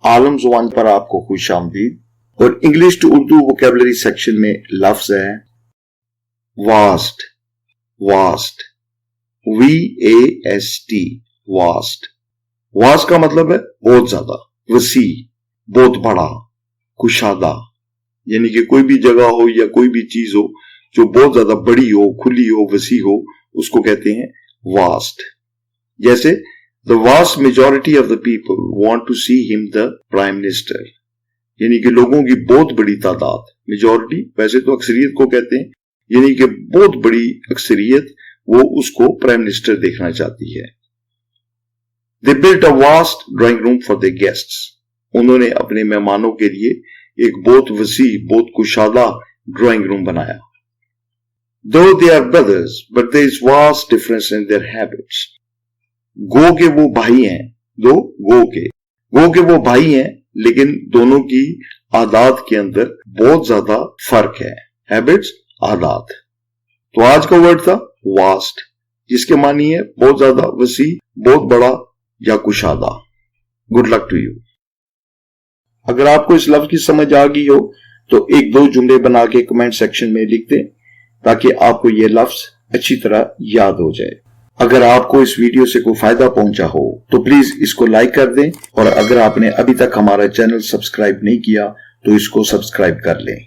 आलम ज़ुबान पर आपको खुश आमदीद। और English to Urdu vocabulary section में लफ्ज है vast, vast, VAST, vast. Vast का मतलब है बहुत ज्यादा, वसी, बहुत बड़ा, कुशादा, यानी कि कोई भी जगह हो या कोई भी चीज हो जो बहुत ज्यादा बड़ी हो, खुली हो, वसी हो, उसको कहते हैं वास्ट। जैसे the vast majority of the people want to see him the prime minister, यानी कि लोगों की बहुत बड़ी तादाद, मेजॉरिटी वैसे तो अक्सरियत को कहते हैं, यानी कि बहुत बड़ी अक्सरियत वो उसको प्राइम मिनिस्टर देखना चाहती है। They built a vast drawing room for their guests. उन्होंने अपने मेहमानों के लिए एक बहुत वसी, बहुत कुशादा ड्राइंग रूम बनाया। Though they are brothers, but there is vast difference in their habits. गो के वो भाई हैं, गो के वो भाई हैं, लेकिन दोनों की आदात के अंदर बहुत ज्यादा फर्क है। हैबिट्स, आदात। तो आज का वर्ड था वास्ट, जिसके मानी है बहुत ज्यादा वसी, बहुत बड़ा या कुशादा। Good luck to you. अगर आपको इस लफ्ज की समझ आ गई हो तो एक दो जुमले बना के कमेंट सेक्शन में लिख दें ताकि आपको यह लफ्ज अच्छी तरह याद हो जाए। अगर आपको इस वीडियो से कोई फायदा पहुंचा हो तो प्लीज इसको लाइक कर दें, और अगर आपने अभी तक हमारा चैनल सब्सक्राइब नहीं किया तो इसको सब्सक्राइब कर लें।